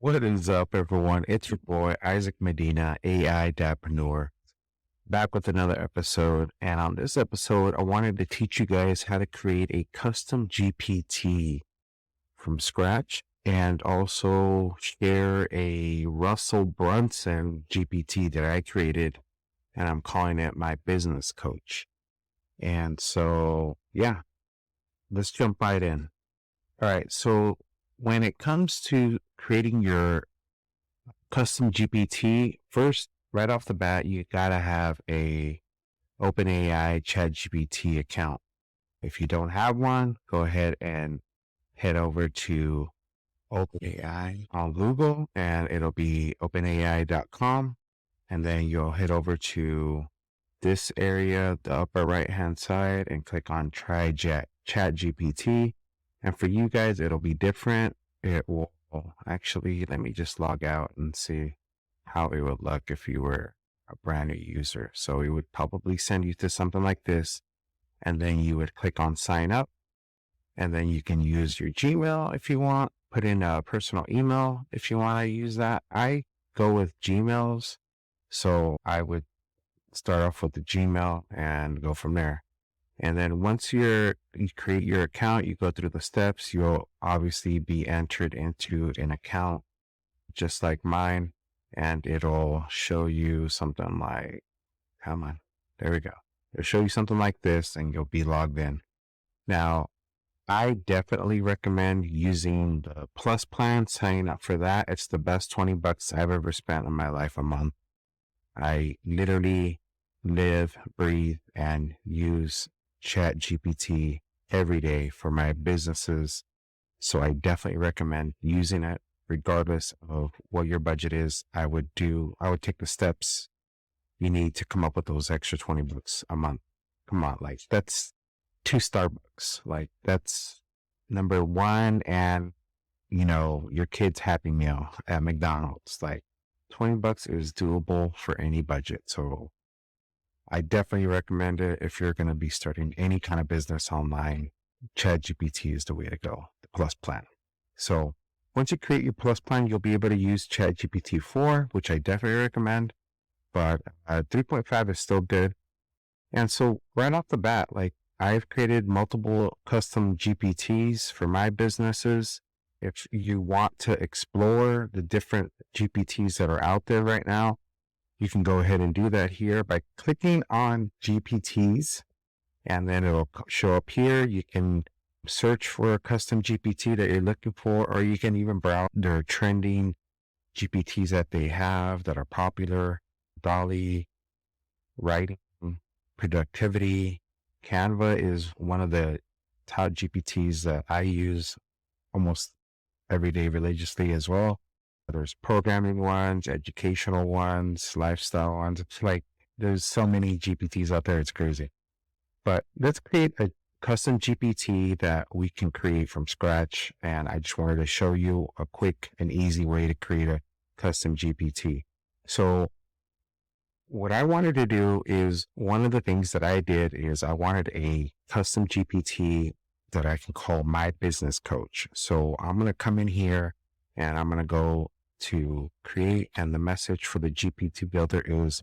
What is up, everyone? It's your boy, Isaac Medina, AI Dapreneur, back with another episode. And on this episode, I wanted to teach you guys how to create a custom GPT from scratch and also share a Russell Brunson GPT that I created, and I'm calling it my business coach. And so, yeah, let's jump right in. All right. So when it comes to creating your custom GPT, first, right off the bat, you gotta have a OpenAI ChatGPT account. If you don't have one, go ahead and head over to OpenAI on Google, and it'll be openai.com. And then you'll head over to this area, the upper right-hand side, and click on Try ChatGPT. And for you guys, it'll be different. It will actually, let me just log out and see how it would look if you were a brand new user. So it would probably send you to something like this, and then you would click on sign up, and then you can use your Gmail if you want, put in a personal email if you want to use that. I go with Gmails, so I would start off with the Gmail and go from there. And then once you create your account, you go through the steps, you'll obviously be entered into an account just like mine, and it'll show you something like, come on, there we go. It'll show you something like this, and you'll be logged in. Now, I definitely recommend using the Plus plan, signing up for that. It's the best $20 I've ever spent in my life a month. I literally live, breathe, and use ChatGPT every day for my businesses. So I definitely recommend using it regardless of what your budget is. I would take the steps you need to come up with those extra $20 a month. Come on, like that's 2 Starbucks. Like that's number one, and your kid's Happy Meal at McDonald's. Like $20 is doable for any budget. So I definitely recommend it if you're going to be starting any kind of business online. ChatGPT is the way to go, the Plus plan. So once you create your Plus plan, you'll be able to use ChatGPT 4, which I definitely recommend, but 3.5 is still good. And so right off the bat, like I've created multiple custom GPTs for my businesses. If you want to explore the different GPTs that are out there right now, you can go ahead and do that here by clicking on GPTs, and then it'll show up here. You can search for a custom GPT that you're looking for, or you can even browse their trending GPTs that they have that are popular. Dolly, writing, productivity. Canva is one of the top GPTs that I use almost every day religiously as well. There's programming ones, educational ones, lifestyle ones. It's like there's so many GPTs out there. It's crazy. But let's create a custom GPT that we can create from scratch. And I just wanted to show you a quick and easy way to create a custom GPT. So what I wanted to do is, one of the things that I did is I wanted a custom GPT that I can call my business coach. So I'm going to come in here and I'm going to go to create, and the message for the GPT builder is,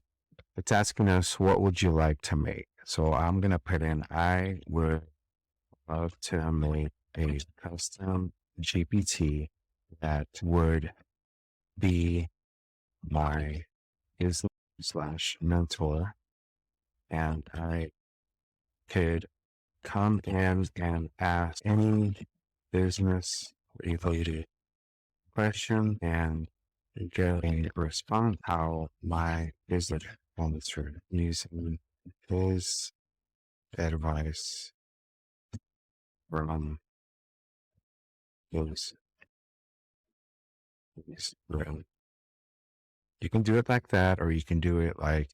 it's asking us, what would you like to make? So I'm going to put in, I would love to make a custom GPT that would be my business/mentor, and I could come in and ask any business related question and get a response how my business sponsor using his advice from his realm. You can do it like that, or you can do it like,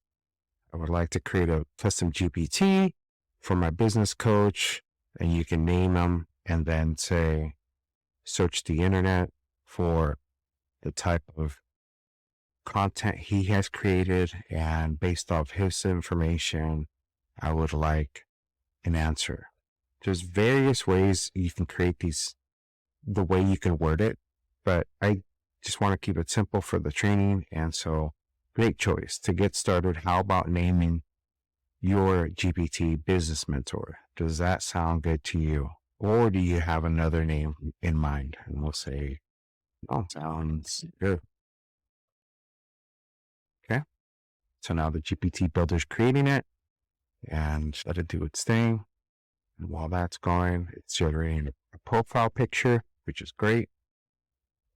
I would like to create a custom GPT for my business coach, and you can name them and then say, search the internet for the type of content he has created, and based off his information, I would like an answer. There's various ways you can create these, the way you can word it, but I just want to keep it simple for the training. And so great choice. To get started, how about naming your GPT Business Mentor? Does that sound good to you? Or do you have another name in mind? And we'll say, oh, sounds good. Okay. So now the GPT builder's creating it, and let it do its thing. And while that's going, it's generating a profile picture, which is great.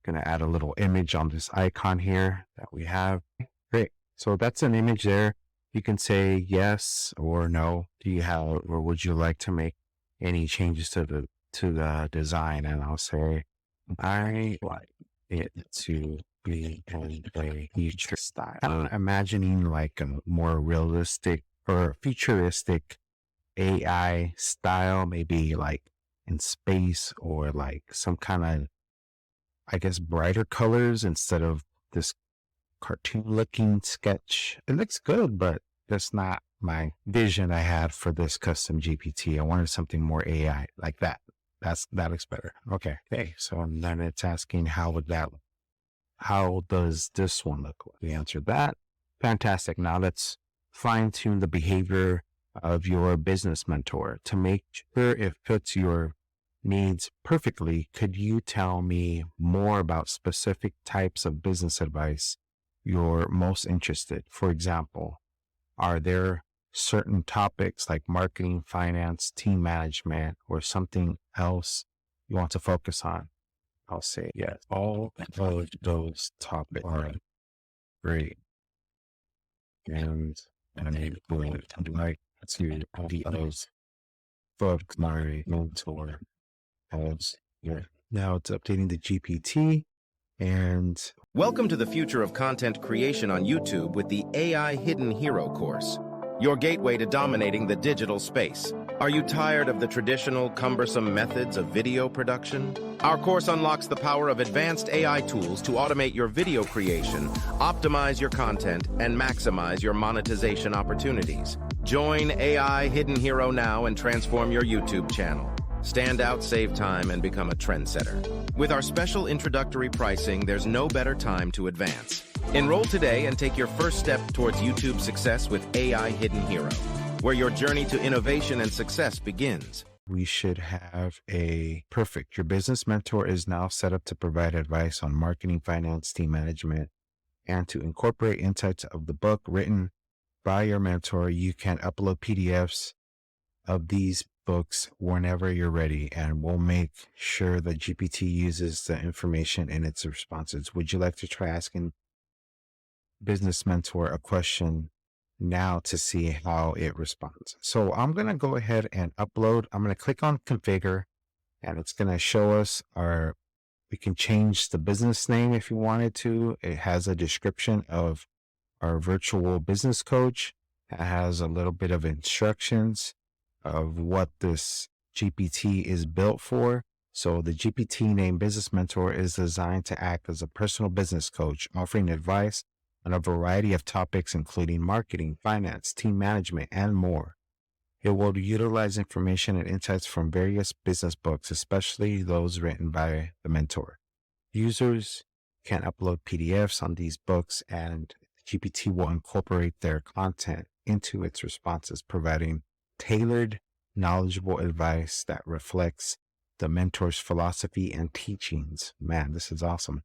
Going to add a little image on this icon here that we have. Great. So that's an image there. You can say yes or no. Do you have, or would you like to make any changes to the design? And I'll say, I like it to be in a future style. I'm imagining like a more realistic or futuristic AI style, maybe like in space, or like some kind of, I guess, brighter colors instead of this cartoon looking sketch. It looks good, but that's not my vision I had for this custom GPT. I wanted something more AI like that. That looks better. Okay. So then it's asking, how does this one look? We answered that. Fantastic. Now let's fine tune the behavior of your business mentor to make sure it fits your needs perfectly. Could you tell me more about specific types of business advice you're most interested? For example, are there certain topics like marketing, finance, team management, or something else you want to focus on? I'll say yes. All of those topics are great. And I would like to be those books my mentor has here. Now it's updating the GPT. And welcome to the future of content creation on YouTube with the AI Hidden Hero course, your gateway to dominating the digital space. Are you tired of the traditional, cumbersome methods of video production? Our course unlocks the power of advanced AI tools to automate your video creation, optimize your content, and maximize your monetization opportunities. Join AI Hidden Hero now and transform your YouTube channel. Stand out, save time, and become a trendsetter. With our special introductory pricing, there's no better time to advance. Enroll today and take your first step towards YouTube success with AI Hidden Hero, where your journey to innovation and success begins. We should have perfect. Your business mentor is now set up to provide advice on marketing, finance, team management, and to incorporate insights of the book written by your mentor. You can upload PDFs of these books whenever you're ready, and we'll make sure that GPT uses the information in its responses. Would you like to try asking Business Mentor a question now to see how it responds? So I'm going to go ahead and upload. I'm going to click on configure, and it's going to show us we can change the business name if you wanted to. It has a description of our virtual business coach. It has a little bit of instructions of what this GPT is built for. So the GPT named Business Mentor is designed to act as a personal business coach, offering advice on a variety of topics, including marketing, finance, team management, and more. It will utilize information and insights from various business books, especially those written by the mentor. Users can upload PDFs on these books, and GPT will incorporate their content into its responses, providing tailored, knowledgeable advice that reflects the mentor's philosophy and teachings. Man, this is awesome.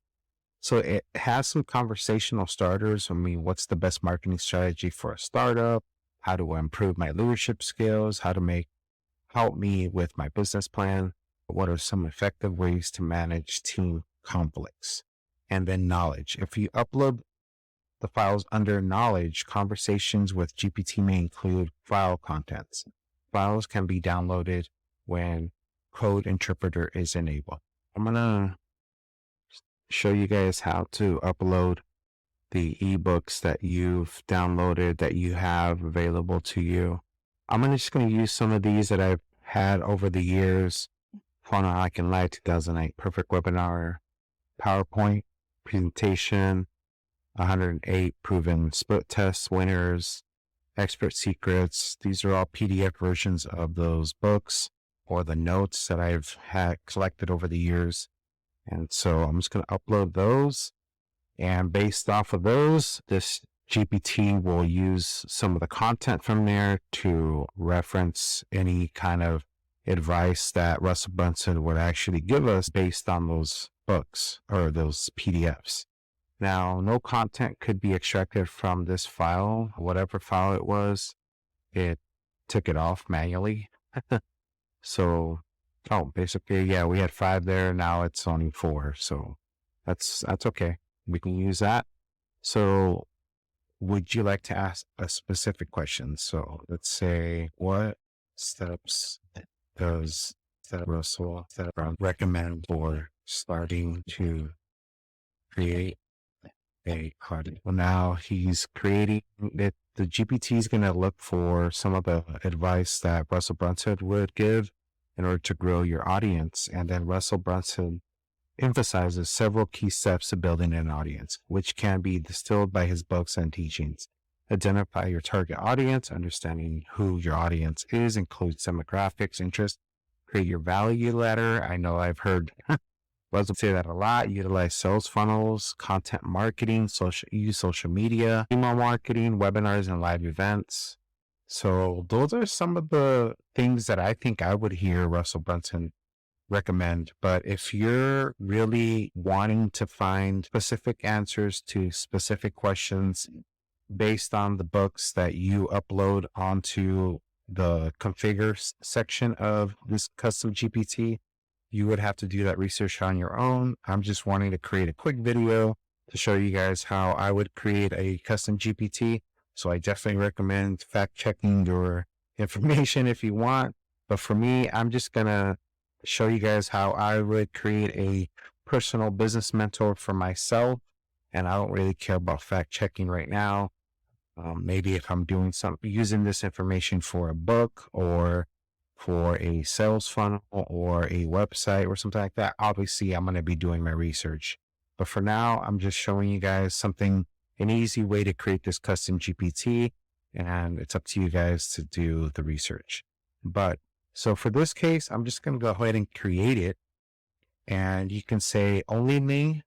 So it has some conversational starters. I mean, what's the best marketing strategy for a startup? How do I improve my leadership skills? How to help me with my business plan? What are some effective ways to manage team conflicts? And then knowledge. If you upload the files under knowledge, conversations with GPT may include file contents. Files can be downloaded when code interpreter is enabled. I'm going to show you guys how to upload the ebooks that you've downloaded, that you have available to you. I'm just going to use some of these that I've had over the years. Funnel Hacking Live 2008, Perfect Webinar, PowerPoint Presentation, 108 Proven Split Test Winners, Expert Secrets. These are all PDF versions of those books or the notes that I've had collected over the years. And so I'm just going to upload those. And based off of those, this GPT will use some of the content from there to reference any kind of advice that Russell Brunson would actually give us based on those books or those PDFs. Now, no content could be extracted from this file. Whatever file it was, it took it off manually. So, basically, yeah, we had 5 there. Now it's only 4. So that's okay. We can use that. So would you like to ask a specific question? So let's say, what steps does Russell recommend for starting to create a content? Well, now he's creating it. The GPT is going to look for some of the advice that Russell Brunson would give in order to grow your audience. And then Russell Brunson emphasizes several key steps to building an audience, which can be distilled by his books and teachings. Identify your target audience. Understanding who your audience is includes demographics, interests. Create your value ladder. I know I've heard Russell say that a lot. Utilize sales funnels, content marketing, use social media, email marketing, webinars, and live events. So those are some of the things that I think I would hear Russell Brunson recommend. But if you're really wanting to find specific answers to specific questions based on the books that you upload onto the configure section of this custom GPT, you would have to do that research on your own. I'm just wanting to create a quick video to show you guys how I would create a custom GPT. So I definitely recommend fact checking your information if you want. But for me, I'm just going to show you guys how I would create a personal business mentor for myself. And I don't really care about fact checking right now. Maybe if I'm doing using this information for a book or for a sales funnel or a website or something like that, obviously I'm going to be doing my research. But for now, I'm just showing you guys an easy way to create this custom GPT, and it's up to you guys to do the research. But so for this case, I'm just going to go ahead and create it, and you can say only me,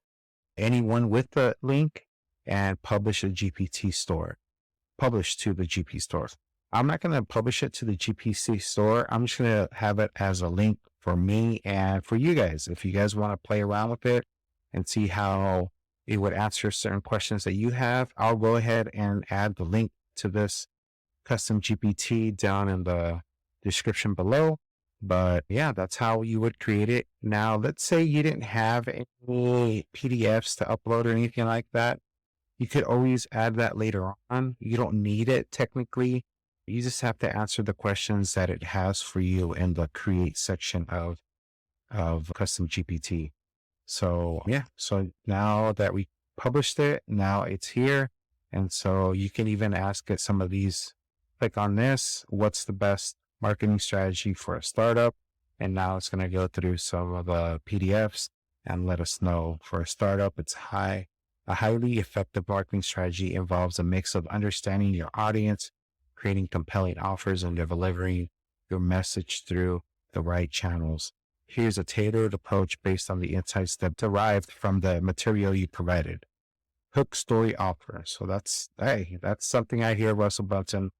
anyone with the link, and publish to the GPT store. I'm not going to publish it to the GPT store. I'm just going to have it as a link for me and for you guys. If you guys want to play around with it and see how it would answer certain questions that you have, I'll go ahead and add the link to this custom GPT down in the description below. But yeah, that's how you would create it. Now, let's say you didn't have any PDFs to upload or anything like that. You could always add that later on. You don't need it technically. You just have to answer the questions that it has for you in the create section of custom GPT. So yeah, so now that we published it, now it's here. And so you can even ask it some of these, click on this, what's the best marketing strategy for a startup? And now it's going to go through some of the PDFs and let us know for a startup, a highly effective marketing strategy involves a mix of understanding your audience, creating compelling offers, and delivering your message through the right channels. Here's a tailored approach based on the insights that derived from the material you provided. Hook story offer. So that's something I hear Russell Brunson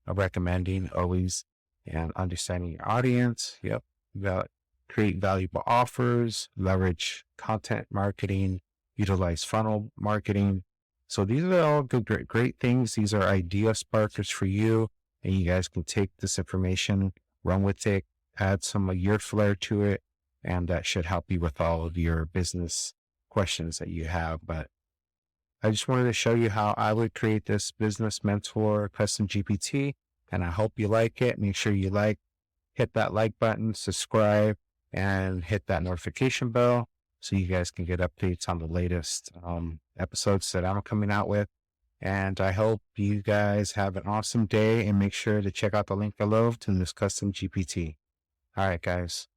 recommending always. And understanding your audience. Yep. Create valuable offers, leverage content marketing, utilize funnel marketing. So these are all great things. These are idea sparkers for you. And you guys can take this information, run with it, add some of your flair to it. And that should help you with all of your business questions that you have. But I just wanted to show you how I would create this Business Mentor Custom GPT. And I hope you like it. Make sure you hit that like button, subscribe, and hit that notification bell so you guys can get updates on the latest episodes that I'm coming out with. And I hope you guys have an awesome day, and make sure to check out the link below to this custom GPT. All right, guys.